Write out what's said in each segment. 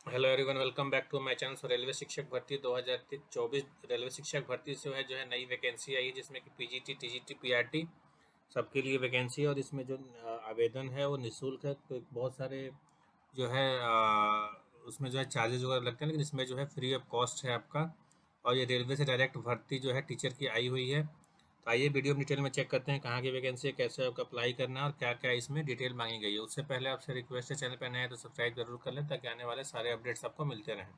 Hello everyone, welcome back to my channel. Railway शिक्षक भर्ती 2024 railway शिक्षक भर्ती से जो है नई वैकेंसी आई है, जिसमें कि पीजीटी, टीजीटी, पीआरटी सबके लिए वैकेंसी है। और इसमें जो आवेदन है वो निःशुल्क है। तो बहुत सारे जो है उसमें जो है चार्जेज वगैरह लगते हैं, लेकिन इसमें जो है फ्री ऑफ कॉस्ट है आपका। और ये रेलवे से डायरेक्ट भर्ती जो है टीचर की आई हुई है। तो आइए वीडियो में डिटेल में चेक करते हैं कहाँ की वैकेंसी है, कैसे आपको अप्लाई करना है और क्या क्या इसमें डिटेल मांगी गई है। उससे पहले आपसे रिक्वेस्ट है, चैनल पर नए हैं तो सब्सक्राइब जरूर कर लें ताकि आने वाले सारे अपडेट्स आपको मिलते रहें।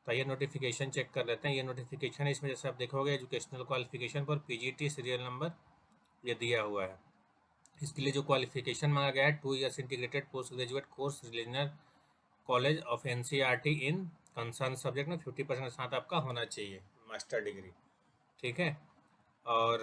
तो ये नोटिफिकेशन चेक कर लेते हैं। ये नोटिफिकेशन है, इसमें जैसे आप देखोगे educational qualification for PGT serial number ये दिया हुआ है। इसके लिए जो क्वालिफिकेशन मांगा गया है, 2 years integrated post graduate course regional college of NCERT in concern subject में 50% के साथ आपका होना चाहिए मास्टर डिग्री। ठीक है। और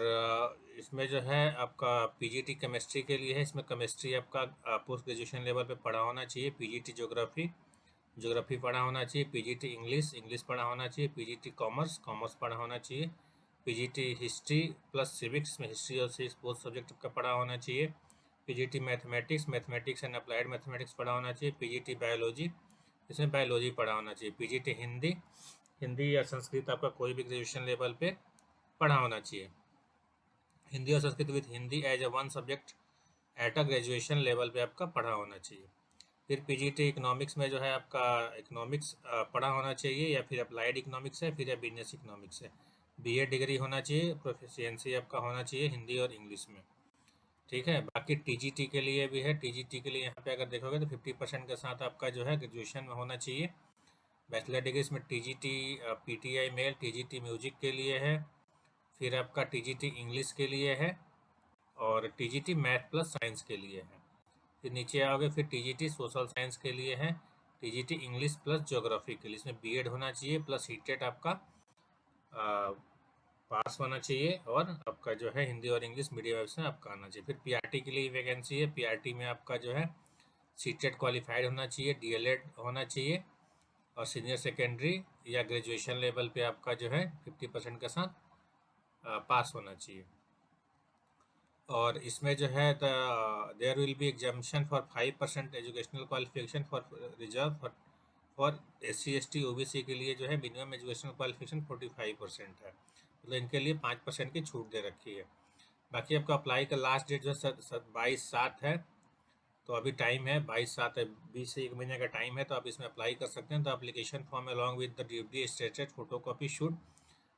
इसमें जो है आपका पीजीटी केमिस्ट्री के लिए है। इसमें केमिस्ट्री आपका पोस्ट ग्रेजुएशन लेवल पे पढ़ा होना चाहिए। पीजीटी ज्योग्राफी पढ़ा होना चाहिए। पीजीटी इंग्लिश पढ़ा होना चाहिए। पीजीटी कॉमर्स पढ़ा होना चाहिए। पीजीटी हिस्ट्री प्लस सिविक्स में हिस्ट्री और सिविक्स बोथ सब्जेक्ट का पढ़ा होना चाहिए। PGT mathematics and applied mathematics पढ़ा होना चाहिए। पीजीटी बायोलॉजी, इसमें बायोलॉजी पढ़ा होना चाहिए। पीजीटी हिंदी या संस्कृत आपका कोई भी ग्रेजुएशन लेवल पे पढ़ा होना चाहिए। हिंदी और Sanskrit with Hindi as a one subject at a graduation level पे आपका पढ़ा होना चाहिए। फिर पीजीटी इकोनॉमिक्स में जो है आपका इकोनॉमिक्स पढ़ा होना चाहिए, या फिर अप्लाइड इकोनॉमिक्स है, फिर या बिजनेस इकोनॉमिक्स है। बीए डिग्री होना चाहिए। प्रोफिशिएंसी आपका होना चाहिए हिंदी और इंग्लिश में। ठीक है। बाकी टीजीटी के लिए भी है। टीजीटी के लिए यहाँ पे अगर देखोगे तो 50% के साथ आपका जो है ग्रेजुएशन में होना चाहिए। बैचलर डिग्री इसमें TGT PTI male, TGT music के लिए है। फिर आपका टीजीटी इंग्लिश के लिए है और टीजीटी मैथ प्लस साइंस के लिए है। फिर नीचे आओगे, फिर टीजीटी सोशल साइंस के लिए है। टीजीटी इंग्लिश प्लस ज्योग्राफी के लिए इसमें बीएड होना चाहिए प्लस हीटेट आपका पास होना चाहिए, और आपका जो है हिंदी और इंग्लिश मीडियम से आपका आना चाहिए। फिर पीआरटी के लिए वैकेंसी है। पीआरटी में आपका जो है सीटेट क्वालिफाइड होना चाहिए, डीएलएड होना चाहिए, और सीनियर सेकेंडरी या ग्रेजुएशन लेवल पे आपका जो है 50% के साथ पास होना चाहिए। और इसमें जो है there will be exemption for 5% educational qualification for reserve for SC ST OBC के लिए जो है मिनिमम एजुकेशनल क्वालिफिकेशन 45% है। मतलब इनके लिए 5% की छूट दे रखी है। बाकी आपका अप्लाई का लास्ट डेट जो है 22/7 है। तो अभी टाइम है, 22/7 है, 20 से 1 महीने का टाइम है। तो आप इसमें अप्लाई कर सकते हैं। तो application form along with the duly attested photo copy should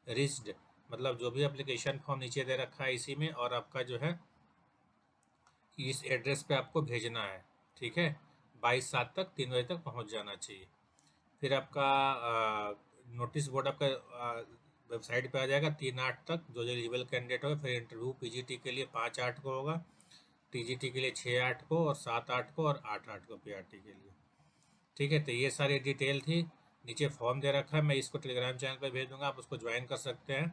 reached, मतलब जो भी एप्लीकेशन फॉर्म नीचे दे रखा है इसी में, और आपका जो है इस एड्रेस पे आपको भेजना है। ठीक है। 22/7 तक 3 बजे तक पहुंच जाना चाहिए। फिर आपका नोटिस बोर्ड आपका वेबसाइट पे आ जाएगा 3/8 तक, जो एलिजिबल कैंडिडेट होगा। फिर इंटरव्यू पीजीटी के लिए 5/8 को होगा, टीजीटी के लिए 6/8 को, और 7/8 को, और 8/8 को पीआरटी के लिए। ठीक है। तो ये सारी डिटेल थी। नीचे फॉर्म दे रखा है, मैं इसको टेलीग्राम चैनल पर भेज दूंगा, आप उसको ज्वाइन कर सकते हैं।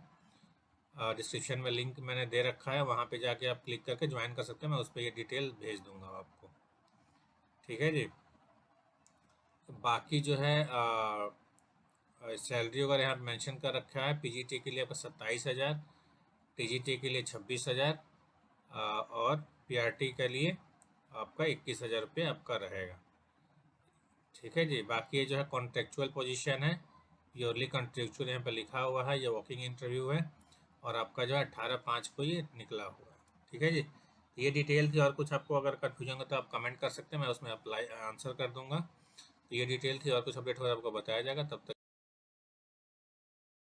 डिस्क्रिप्शन में लिंक मैंने दे रखा है, वहाँ पे जाके आप क्लिक करके ज्वाइन कर सकते हैं। मैं उस पर ये डिटेल भेज दूंगा आपको। ठीक है जी। बाकी जो है सैलरी वगैरह यहाँ मेंशन कर रखा है। पीजीटी के लिए आपका 27,000, टीजीटी के लिए 26,000, और पीआरटी के लिए आपका 21,000 रुपये आपका रहेगा। ठीक है जी। बाकी ये जो है कॉन्ट्रेक्चुअल पोजीशन है, प्योरली कॉन्ट्रेक्चुअल यहाँ पे लिखा हुआ है। ये वॉकिंग इंटरव्यू है, और आपका जो है 18/5 को ये निकला हुआ है। ठीक है जी। ये डिटेल थी। और कुछ आपको अगर कन्फ्यूजन हो तो आप कमेंट कर सकते हैं, मैं उसमें अप्लाई आंसर कर दूंगा। तो ये डिटेल थी, और कुछ अपडेट हो आपको बताया जाएगा। तब तक